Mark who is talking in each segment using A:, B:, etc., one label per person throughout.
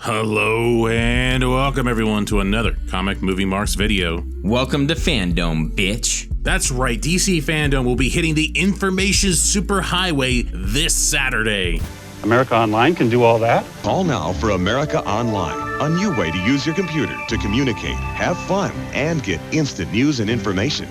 A: Hello and welcome everyone to another Comic Movie Marks video.
B: Welcome to Fandome, bitch.
A: That's right, DC Fandome will be hitting the information superhighway this Saturday.
C: America Online can do all that?
D: Call now for America Online, a new way to use your computer to communicate, have fun, and get instant news and information.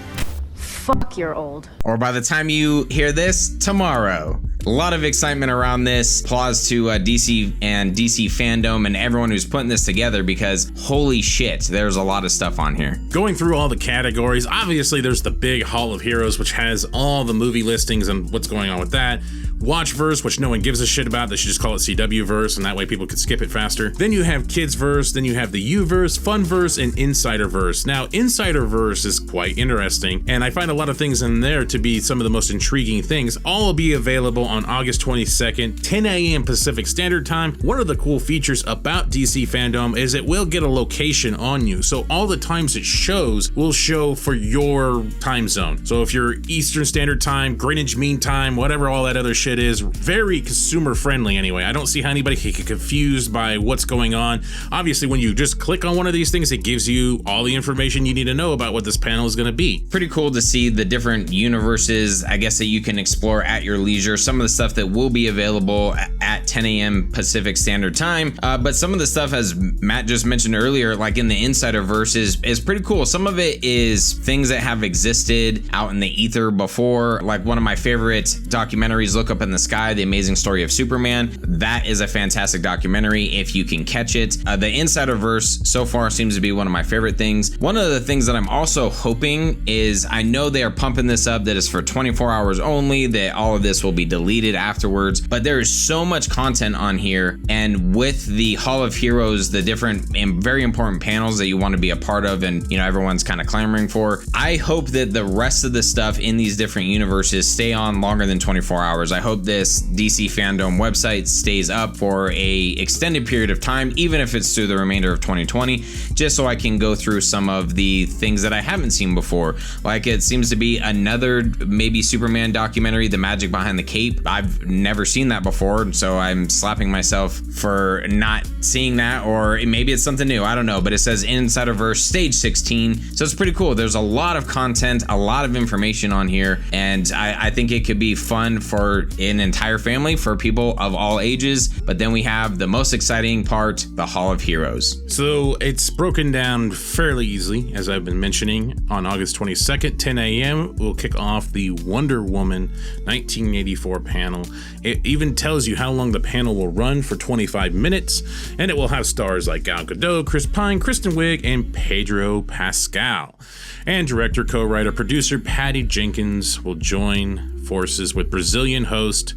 E: Fuck, you're old.
B: Or by the time you hear this, tomorrow. A lot of excitement around this. Applause to DC and DC Fandome and everyone who's putting this together because holy shit, there's a lot of stuff on here.
A: Going through all the categories, obviously there's the big Hall of Heroes, which has all the movie listings and what's going on with that. Watchverse, which no one gives a shit about. They should just call it CWverse, and that way people could skip it faster. Then you have Kidsverse, then you have the Uverse, Funverse, and Insiderverse. Now, Insiderverse is quite interesting, and I find a lot of things in there to be some of the most intriguing things. All will be available on August 22nd, 10 a.m. Pacific Standard Time. One of the cool features about DC Fandome is it will get a location on you, so all the times it shows will show for your time zone. So if you're Eastern Standard Time, Greenwich Mean Time, whatever all that other shit is, very consumer friendly anyway. I don't see how anybody can get confused by what's going on. Obviously, when you just click on one of these things, it gives you all the information you need to know about what this panel is going to be.
B: Pretty cool to see the different universes, I guess, that you can explore at your leisure. Some of the stuff that will be available at 10 a.m. Pacific Standard Time, but some of the stuff, as Matt just mentioned earlier, like in the Insiderverse, is pretty cool. Some of it is things that have existed out in the ether before, like one of my favorite documentaries, Look Up in the Sky, The Amazing Story of Superman. That is a fantastic documentary if you can catch it. The Insiderverse so far seems to be one of my favorite things. One of the things that I'm also hoping is, I know they are pumping this up that is for 24 hours only, that all of this will be deleted afterwards, but there is so much content on here, and with the Hall of Heroes, the different and very important panels that you want to be a part of and everyone's kind of clamoring for, I hope that the rest of the stuff in these different universes stay on longer than 24 hours. I hope this DC Fandome website stays up for a extended period of time, even if it's through the remainder of 2020, just so I can go through some of the things that I haven't seen before. Like, it seems to be another maybe Superman documentary, The Magic Behind the Cape. I've never seen that before, so I'm slapping myself for not seeing that, or maybe it's something new, I don't know, but it says Insiderverse Stage 16, so it's pretty cool. There's a lot of content, a lot of information on here, and I think it could be fun for an entire family, for people of all ages. But then we have the most exciting part, the Hall of Heroes.
A: So it's broken down fairly easily, as I've been mentioning. On August 22nd, 10 a.m., we'll kick off the Wonder Woman 1984 panel. It even tells you how long the panel will run, for 25 minutes, and it will have stars like Gal Gadot, Chris Pine, Kristen Wiig, and Pedro Pascal. And director, co-writer, producer Patty Jenkins will join forces with Brazilian host,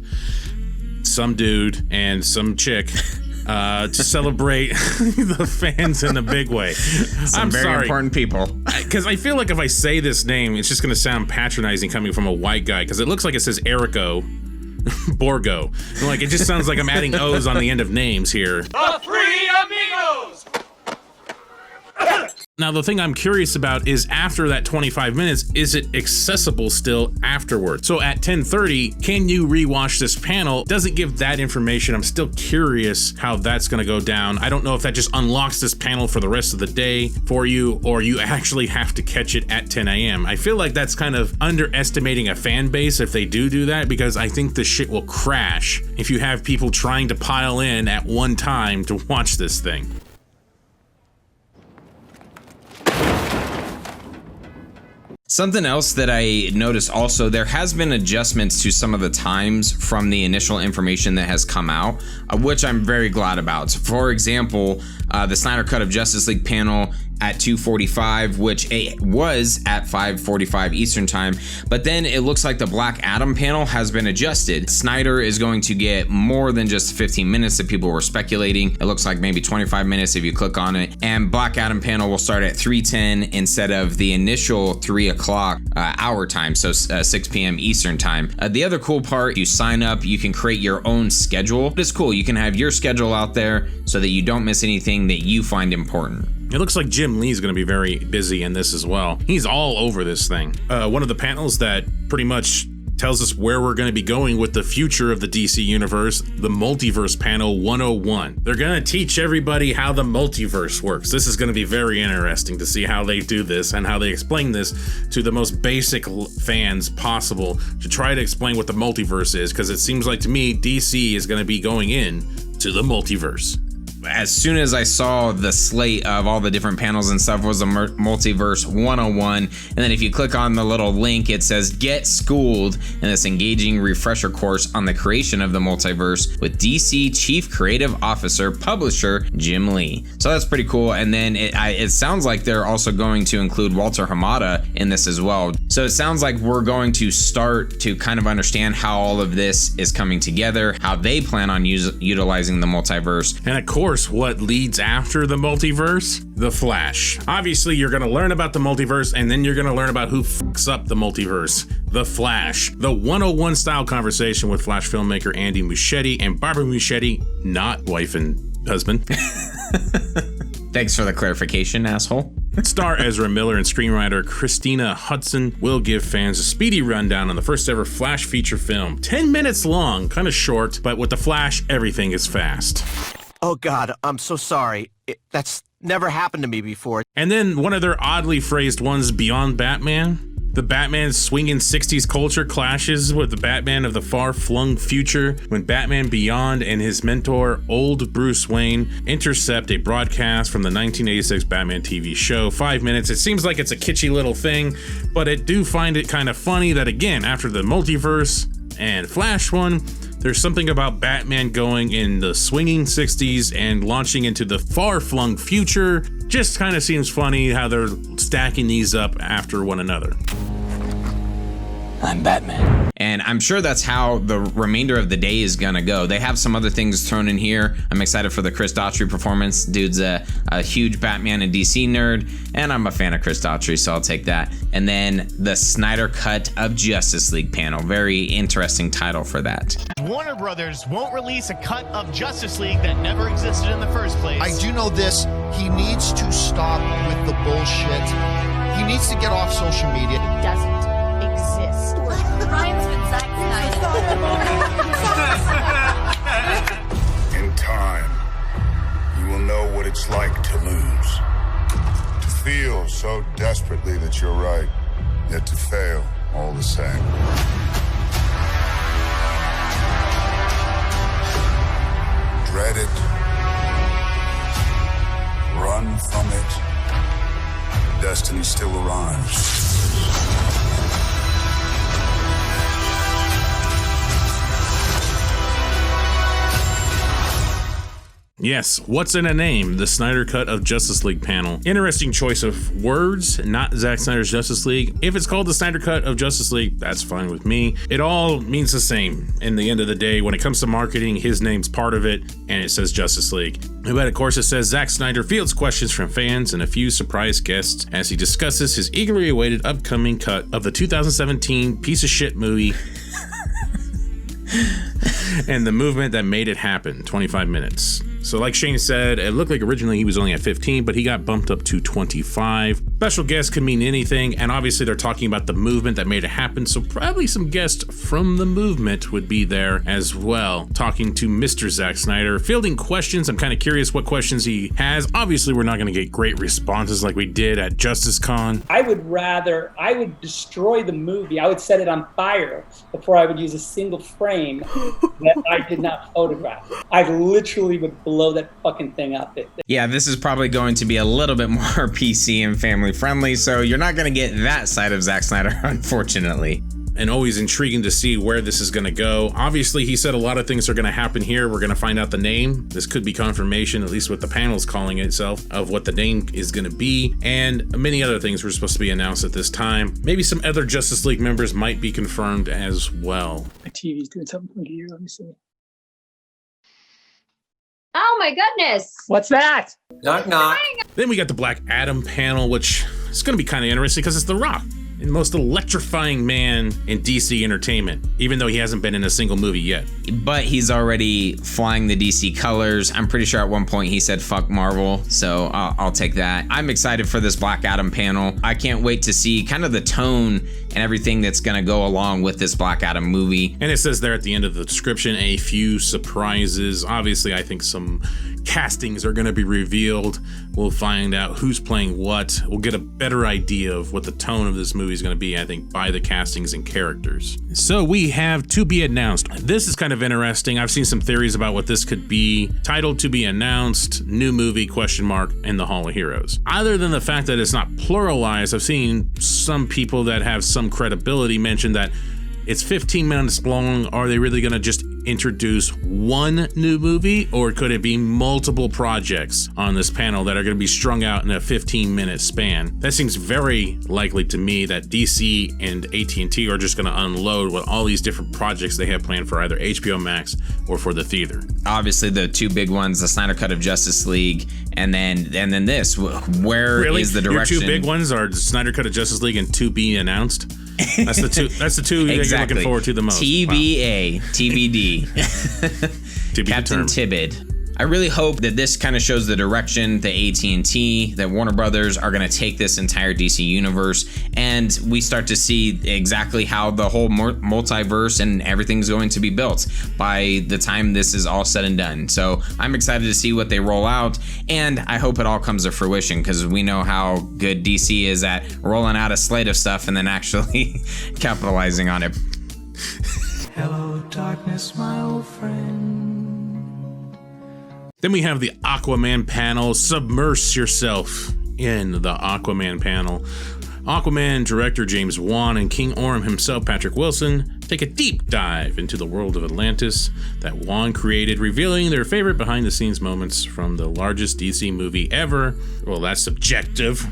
A: some dude and some chick, to celebrate the fans in a big way.
B: I'm very sorry. Important people.
A: Because I feel like if I say this name, it's just going to sound patronizing coming from a white guy, because it looks like it says Erico Borgo. Like, it just sounds like I'm adding O's on the end of names here.
F: The Three Amigos!
A: Now, the thing I'm curious about is, after that 25 minutes, is it accessible still afterwards? So at 10:30, can you rewatch this panel? Doesn't give that information. I'm still curious how that's going to go down. I don't know if that just unlocks this panel for the rest of the day for you, or you actually have to catch it at 10 a.m. I feel like that's kind of underestimating a fan base if they do that, because I think the shit will crash if you have people trying to pile in at one time to watch this thing.
B: Something else that I noticed also, there has been adjustments to some of the times from the initial information that has come out, which I'm very glad about. For example, the Snyder Cut of Justice League panel at 2:45, which it was at 5:45 Eastern Time, but then it looks like the Black Adam panel has been adjusted. Snyder is going to get more than just 15 minutes that people were speculating. It looks like maybe 25 minutes if you click on it, and Black Adam panel will start at 3:10 instead of the initial 3 o'clock our time, so 6 p.m. Eastern Time. The other cool part, you sign up, you can create your own schedule. It's cool, you can have your schedule out there so that you don't miss anything that you find important.
A: It looks like Jim Lee's going to be very busy in this as well. He's all over this thing. One of the panels that pretty much tells us where we're going to be going with the future of the DC universe, the Multiverse Panel 101. They're going to teach everybody how the multiverse works. This is going to be very interesting to see how they do this and how they explain this to the most basic fans possible, to try to explain what the multiverse is, because it seems like to me DC is going to be going in to the multiverse.
B: As soon as I saw the slate of all the different panels and stuff was a Multiverse 101, and then if you click on the little link, it says get schooled in this engaging refresher course on the creation of the multiverse with DC Chief Creative Officer Publisher Jim Lee. So that's pretty cool. And then it sounds like they're also going to include Walter Hamada in this as well. So it sounds like we're going to start to kind of understand how all of this is coming together, how they plan on utilizing the multiverse.
A: And of course, what leads after the multiverse? The Flash. Obviously, you're going to learn about the multiverse, and then you're going to learn about who fucks up the multiverse. The Flash. The 101 style conversation with Flash filmmaker Andy Muschietti and Barbara Muschietti, not wife and husband.
B: Thanks for the clarification, asshole.
A: Star Ezra Miller and screenwriter Christina Hudson will give fans a speedy rundown on the first ever Flash feature film. 10 minutes long, kind of short, but with the Flash, everything is fast.
G: Oh God, I'm so sorry. That's never happened to me before.
A: And then one of their oddly phrased ones, Beyond Batman. The Batman's swinging 60s culture clashes with the Batman of the far-flung future when Batman Beyond and his mentor, old Bruce Wayne, intercept a broadcast from the 1986 Batman TV show. 5 minutes. It seems like it's a kitschy little thing, but I do find it kind of funny that, again, after the multiverse and Flash one, there's something about Batman going in the swinging 60s and launching into the far-flung future. Just kind of seems funny how they're stacking these up after one another.
H: I'm Batman.
B: And I'm sure that's how the remainder of the day is gonna go. They have some other things thrown in here. I'm excited for the Chris Daughtry performance. Dude's a huge Batman and DC nerd, and I'm a fan of Chris Daughtry, so I'll take that. And then the Snyder Cut of Justice League panel. Very interesting title for that.
I: Warner Brothers won't release a cut of Justice League that never existed in the first place.
J: I do know this. He needs to stop with the bullshit. He needs to get off social media.
E: It doesn't exist.
K: Rhymes with Zack Snyder.
L: In time, you will know what it's like to lose. To feel so desperately that you're right, yet to fail all the same. Dread it. Run from it. Destiny still arrives.
A: Yes, what's in a name? The Snyder Cut of Justice League panel. Interesting choice of words, not Zack Snyder's Justice League. If it's called the Snyder Cut of Justice League, that's fine with me. It all means the same. In the end of the day, when it comes to marketing, his name's part of it, and it says Justice League. But of course it says Zack Snyder fields questions from fans and a few surprise guests as he discusses his eagerly awaited upcoming cut of the 2017 piece of shit movie and the movement that made it happen, 25 minutes. So like Shane said, it looked like originally he was only at 15, but he got bumped up to 25. Special guests could mean anything, and obviously they're talking about the movement that made it happen, so probably some guests from the movement would be there as well, talking to Mr. Zack Snyder, fielding questions. I'm kind of curious what questions he has. Obviously, we're not going to get great responses like we did at JusticeCon.
M: I would destroy the movie. I would set it on fire before I would use a single frame that I did not photograph. I literally would blow that fucking thing up.
B: Yeah, this is probably going to be a little bit more PC and family friendly, so you're not going to get that side of Zack Snyder, unfortunately.
A: And always intriguing to see where this is going to go. Obviously, he said a lot of things are going to happen here. We're going to find out the name. This could be confirmation, at least what the panel's calling itself, of what the name is going to be. And many other things were supposed to be announced at this time. Maybe some other Justice League members might be confirmed as well.
M: My TV's doing something funky here. Let me see.
K: Oh my goodness.
M: What's that?
H: Knock, knock.
A: Then we got the Black Adam panel, which is going to be kind of interesting because it's The Rock. most electrifying man in DC entertainment, even though he hasn't been in a single movie yet.
B: But he's already flying the DC colors. I'm pretty sure at one point he said fuck Marvel, so I'll take that. I'm excited for this Black Adam panel. I can't wait to see kind of the tone and everything that's gonna go along with this Black Adam movie.
A: And it says there at the end of the description, a few surprises. Obviously, I think some castings are gonna be revealed. We'll find out who's playing what. We'll get a better idea of what the tone of this movie is gonna be, I think, by the castings and characters. So we have To Be Announced. This is kind of interesting. I've seen some theories about what this could be. Titled To Be Announced, new movie, ? In the Hall of Heroes. Other than the fact that it's not pluralized, I've seen some people that have some credibility mention that it's 15 minutes long. Are they really going to just introduce one new movie, or could it be multiple projects on this panel that are going to be strung out in a 15-minute span? That seems very likely to me that DC and AT&T are just going to unload with all these different projects they have planned for either HBO Max or for the theater.
B: Obviously, the two big ones, the Snyder Cut of Justice League, and then this. Where is the direction?
A: Your two big ones are Snyder Cut of Justice League and To Be Announced. That's the two. That's the two
B: exactly.
A: that you're looking forward to the most.
B: TBA, TBD.
A: To be
B: Captain
A: determined.
B: Tibbid. I really hope that this kind of shows the direction that AT&T, that Warner Brothers are going to take this entire DC universe, and we start to see exactly how the whole multiverse and everything's going to be built by the time this is all said and done. So I'm excited to see what they roll out, and I hope it all comes to fruition, because we know how good DC is at rolling out a slate of stuff and then actually capitalizing on it.
H: Hello, darkness, my old friend.
A: Then we have the Aquaman panel. Submerge yourself in the Aquaman panel. Aquaman director James Wan and King Orm himself, Patrick Wilson, take a deep dive into the world of Atlantis that Wan created, revealing their favorite behind-the-scenes moments from the largest DC movie ever. Well, that's subjective.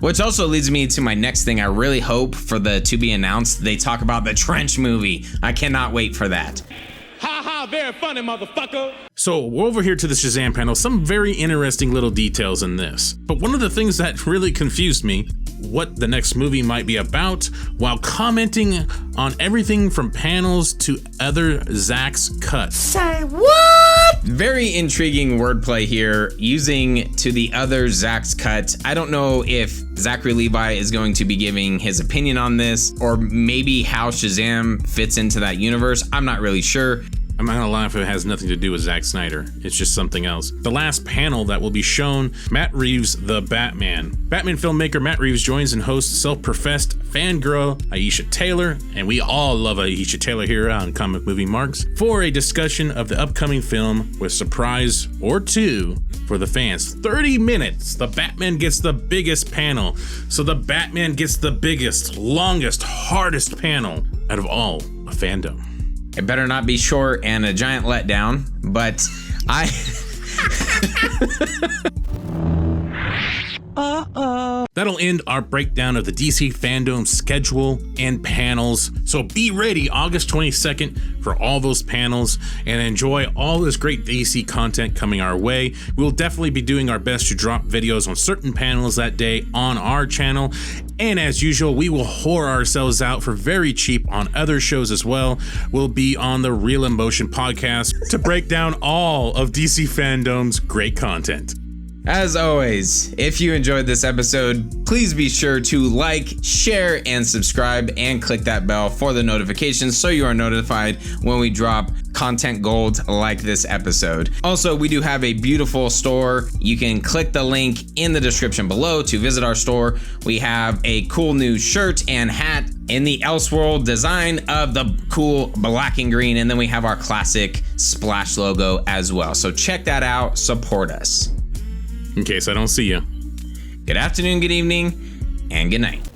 B: Which also leads me to my next thing. I really hope for the To Be Announced, they talk about the Trench movie. I cannot wait for that.
F: Ha ha, very funny, motherfucker.
A: So we're over here to the Shazam panel. Some very interesting little details in this. But one of the things that really confused me, what the next movie might be about, while commenting on everything from panels to other Zack's cuts.
H: Say what?
B: Very intriguing wordplay here, using to the other Zack's cut. I don't know if Zachary Levi is going to be giving his opinion on this, or maybe how Shazam fits into that universe. I'm not really sure.
A: I'm not gonna lie if it has nothing to do with Zack Snyder. It's just something else. The last panel that will be shown, Matt Reeves, the Batman. Batman filmmaker Matt Reeves joins and hosts self-professed fangirl Aisha Taylor, and we all love Aisha Taylor here on Comic Movie Marks, for a discussion of the upcoming film with surprise or two for the fans. 30 minutes, the Batman gets the biggest panel. So the Batman gets the biggest, longest, hardest panel out of all of fandom.
B: It better not be short and a giant letdown, but I...
A: That'll end our breakdown of the DC Fandome schedule and panels. So be ready August 22nd for all those panels and enjoy all this great DC content coming our way. We'll definitely be doing our best to drop videos on certain panels that day on our channel. And as usual, we will whore ourselves out for very cheap on other shows as well. We'll be on the Real Emotion podcast to break down all of DC Fandome's great content.
B: As always, if you enjoyed this episode, please be sure to like, share, and subscribe, and click that bell for the notifications so you are notified when we drop content gold like this episode. Also, we do have a beautiful store. You can click the link in the description below to visit our store. We have a cool new shirt and hat in the Elseworld design of the cool black and green, and then we have our classic Splash logo as well. So check that out, support us.
A: In case I don't see you.
B: Good afternoon, good evening, and good night.